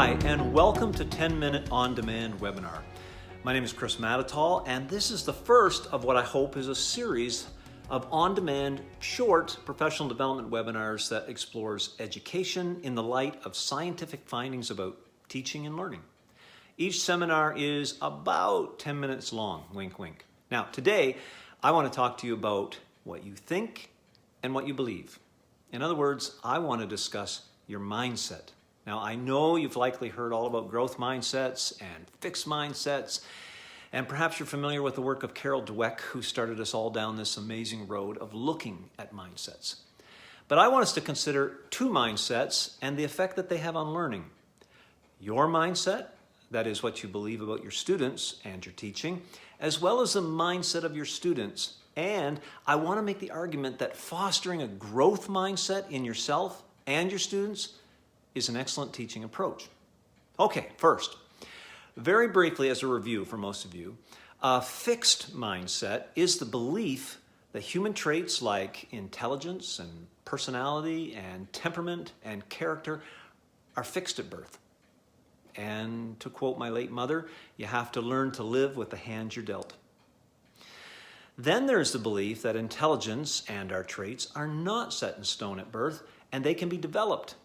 Hi, and welcome to 10-Minute On-Demand Webinar. My name is Chris Matatal, and this is the first of what I hope is a series of on-demand, short professional development webinars that explores education in the light of scientific findings about teaching and learning. Each seminar is about 10 minutes long, wink, wink. Now, today, I want to talk to you about what you think and what you believe. In other words, I want to discuss your mindset. Now, I know you've likely heard all about growth mindsets and fixed mindsets, and perhaps you're familiar with the work of Carol Dweck, who started us all down this amazing road of looking at mindsets. But I want us to consider two mindsets and the effect that they have on learning. Your mindset, that is what you believe about your students and your teaching, as well as the mindset of your students. And I want to make the argument that fostering a growth mindset in yourself and your students is an excellent teaching approach. Okay, first, very briefly as a review for most of you, a fixed mindset is the belief that human traits like intelligence and personality and temperament and character are fixed at birth. And to quote my late mother, you have to learn to live with the hand you're dealt. Then there's the belief that intelligence and our traits are not set in stone at birth, and they can be developed,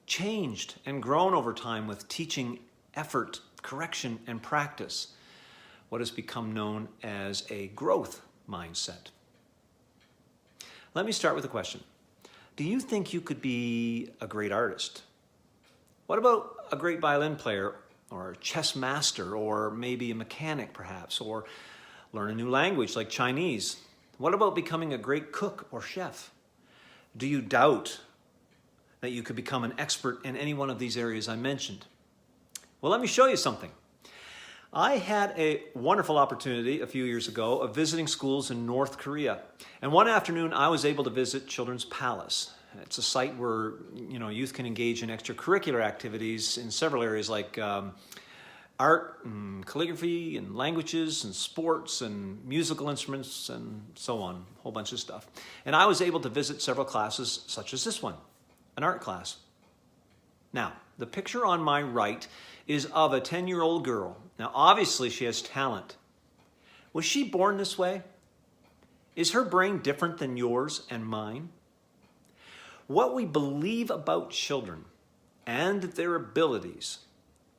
changed, and grown over time with teaching, effort, correction, and practice, what has become known as a growth mindset. Let me start with a question. Do you think you could be a great artist? What about a great violin player, or a chess master, or maybe a mechanic perhaps, or learn a new language like Chinese? What about becoming a great cook or chef? Do you doubt that you could become an expert in any one of these areas I mentioned? Well, let me show you something. I had a wonderful opportunity a few years ago of visiting schools in North Korea. And one afternoon, I was able to visit Children's Palace. It's a site where youth can engage in extracurricular activities in several areas like art and calligraphy and languages and sports and musical instruments and so on, a whole bunch of stuff. And I was able to visit several classes such as this one, an art class. Now, the picture on my right is of a 10-year-old girl. Now, obviously she has talent. Was she born this way? Is her brain different than yours and mine? What we believe about children and their abilities,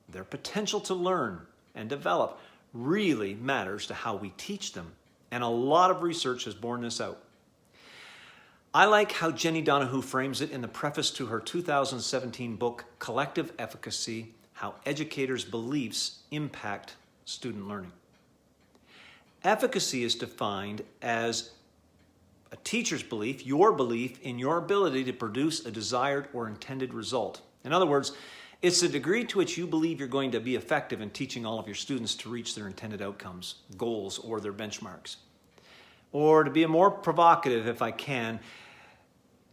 their potential to learn and develop, really matters to how we teach them. And a lot of research has borne this out. I like how Jenny Donahue frames it in the preface to her 2017 book, Collective Efficacy: How Educators' Beliefs Impact Student Learning. Efficacy is defined as a teacher's belief, your belief in your ability to produce a desired or intended result. In other words, it's the degree to which you believe you're going to be effective in teaching all of your students to reach their intended outcomes, goals, or their benchmarks. Or to be more provocative, if I can,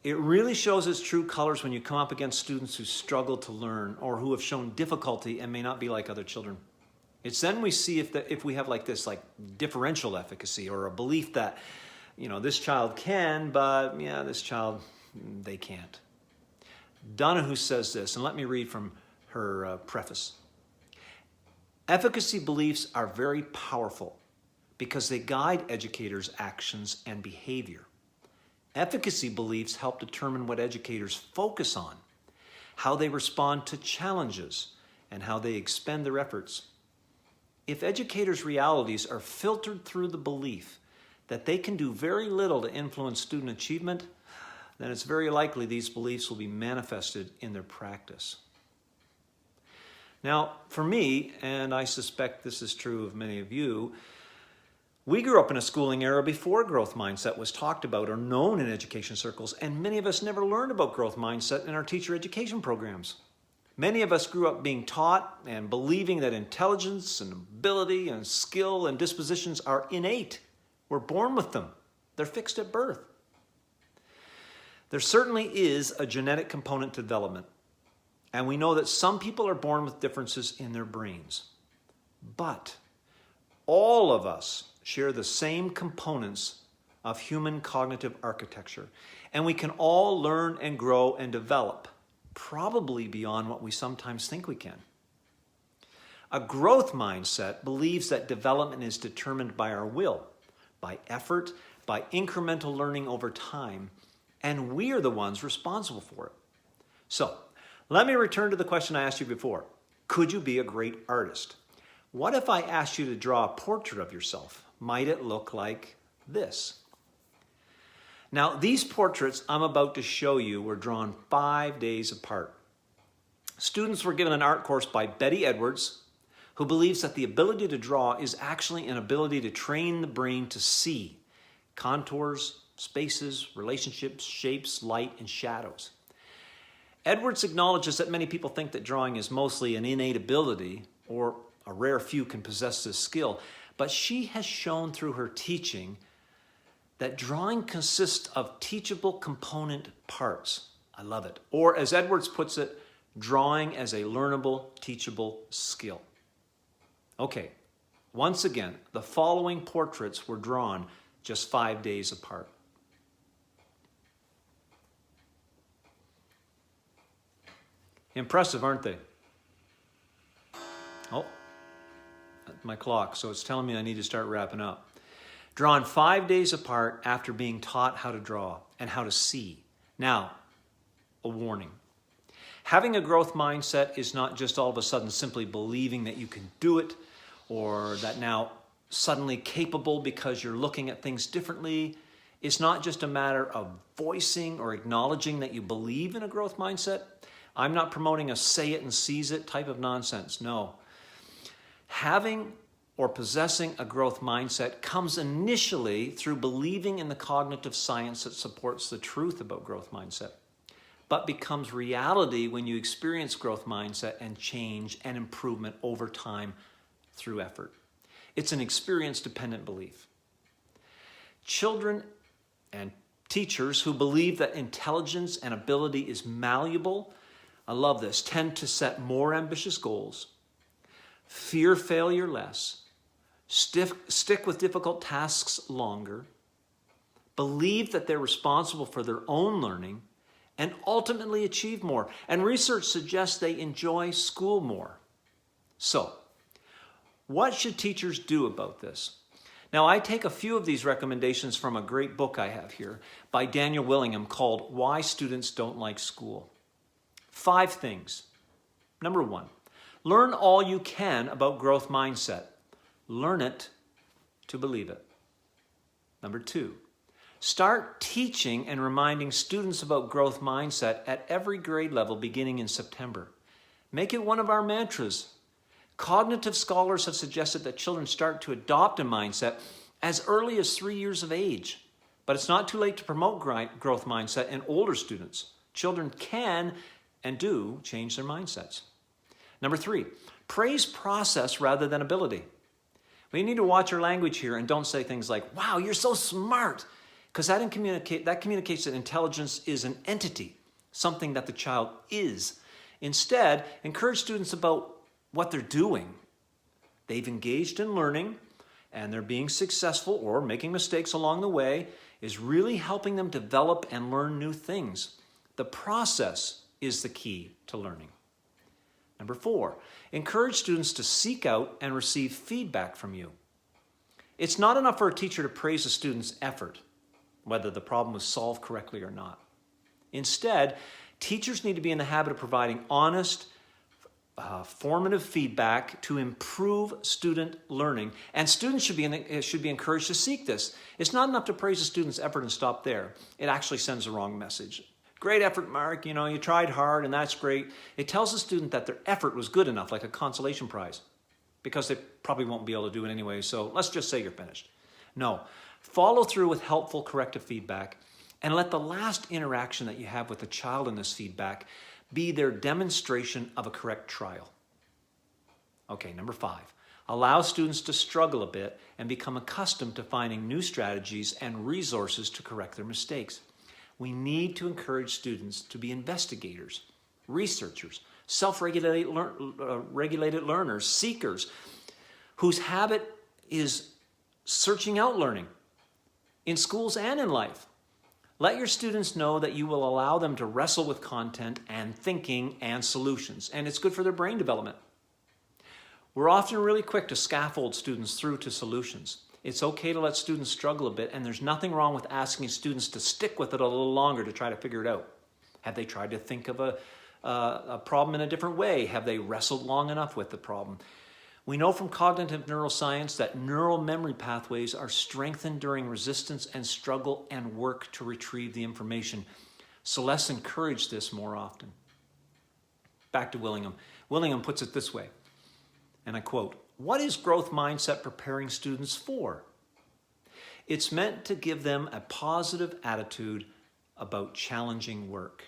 it really shows its true colors when you come up against students who struggle to learn or who have shown difficulty and may not be like other children. It's then we see if we have like differential efficacy, or a belief that, this child can, but this child, they can't. Donahue says this, and let me read from her preface. Efficacy beliefs are very powerful because they guide educators' actions and behavior. Efficacy beliefs help determine what educators focus on, how they respond to challenges, and how they expend their efforts. If educators' realities are filtered through the belief that they can do very little to influence student achievement, then it's very likely these beliefs will be manifested in their practice. Now, for me, and I suspect this is true of many of you, we grew up in a schooling era before growth mindset was talked about or known in education circles, and many of us never learned about growth mindset in our teacher education programs. Many of us grew up being taught and believing that intelligence and ability and skill and dispositions are innate. We're born with them. They're fixed at birth. There certainly is a genetic component to development, and we know that some people are born with differences in their brains. But all of us share the same components of human cognitive architecture, and we can all learn and grow and develop probably beyond what we sometimes think we can. A growth mindset believes that development is determined by our will, by effort, by incremental learning over time, and we are the ones responsible for it. So, let me return to the question I asked you before. Could you be a great artist? What if I asked you to draw a portrait of yourself? Might it look like this? Now, these portraits I'm about to show you were drawn 5 days apart. Students were given an art course by Betty Edwards, who believes that the ability to draw is actually an ability to train the brain to see contours, spaces, relationships, shapes, light, and shadows. Edwards acknowledges that many people think that drawing is mostly an innate ability, or a rare few can possess this skill, but she has shown through her teaching that drawing consists of teachable component parts. I love it. Or as Edwards puts it, drawing as a learnable, teachable skill. Okay, once again, the following portraits were drawn just 5 days apart. Impressive, aren't they? Oh, that's my clock, so it's telling me I need to start wrapping up. Drawn 5 days apart after being taught how to draw and how to see. Now, a warning. Having a growth mindset is not just all of a sudden simply believing that you can do it, or that now suddenly capable because you're looking at things differently. It's not just a matter of voicing or acknowledging that you believe in a growth mindset. I'm not promoting a say it and seize it type of nonsense. No. Having or possessing a growth mindset comes initially through believing in the cognitive science that supports the truth about growth mindset, but becomes reality when you experience growth mindset and change and improvement over time through effort. It's an experience-dependent belief. Children and teachers who believe that intelligence and ability is malleable, I love this, tend to set more ambitious goals, fear failure less, stick with difficult tasks longer, believe that they're responsible for their own learning, and ultimately achieve more. And research suggests they enjoy school more. So, what should teachers do about this? Now, I take a few of these recommendations from a great book I have here by Daniel Willingham called Why Students Don't Like School. 5 things. Number 1, learn all you can about growth mindset. Learn it to believe it. Number 2, start teaching and reminding students about growth mindset at every grade level beginning in September. Make it one of our mantras. Cognitive scholars have suggested that children start to adopt a mindset as early as 3 years of age. But it's not too late to promote growth mindset in older students. Children can and do change their mindsets. Number 3, praise process rather than ability. We need to watch our language here and don't say things like, wow, you're so smart, because that communicates that intelligence is an entity, something that the child is. Instead, encourage students about what they're doing. They've engaged in learning and they're being successful or making mistakes along the way is really helping them develop and learn new things. The process is the key to learning. Number 4, encourage students to seek out and receive feedback from you. It's not enough for a teacher to praise a student's effort, whether the problem was solved correctly or not. Instead, teachers need to be in the habit of providing honest, formative feedback to improve student learning, and students should be encouraged to seek this. It's not enough to praise a student's effort and stop there. It actually sends the wrong message. Great effort, Mark, you tried hard and that's great. It tells the student that their effort was good enough, like a consolation prize, because they probably won't be able to do it anyway, so let's just say you're finished. No, follow through with helpful corrective feedback and let the last interaction that you have with the child in this feedback be their demonstration of a correct trial. Okay, number 5, allow students to struggle a bit and become accustomed to finding new strategies and resources to correct their mistakes. We need to encourage students to be investigators, researchers, self-regulated learners, seekers, whose habit is searching out learning in schools and in life. Let your students know that you will allow them to wrestle with content and thinking and solutions, and it's good for their brain development. We're often really quick to scaffold students through to solutions. It's okay to let students struggle a bit, and there's nothing wrong with asking students to stick with it a little longer to try to figure it out. Have they tried to think of a problem in a different way? Have they wrestled long enough with the problem? We know from cognitive neuroscience that neural memory pathways are strengthened during resistance and struggle and work to retrieve the information. So let's encourage this more often. Back to Willingham. Willingham puts it this way, and I quote, "What is growth mindset preparing students for? It's meant to give them a positive attitude about challenging work."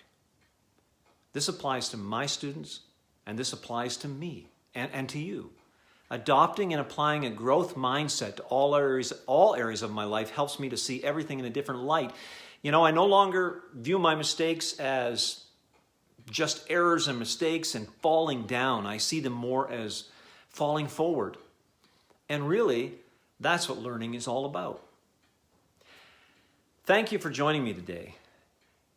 This applies to my students, and this applies to me and to you. Adopting and applying a growth mindset to all areas of my life helps me to see everything in a different light. You know, I no longer view my mistakes as just errors and mistakes and falling down. I see them more as falling forward. And really, that's what learning is all about. Thank you for joining me today.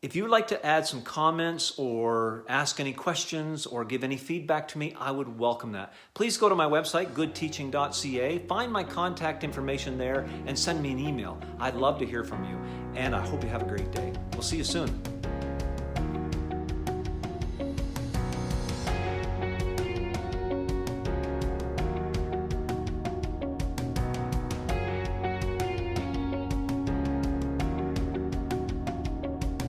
If you would like to add some comments or ask any questions or give any feedback to me, I would welcome that. Please go to my website, goodteaching.ca, find my contact information there, and send me an email. I'd love to hear from you, and I hope you have a great day. We'll see you soon.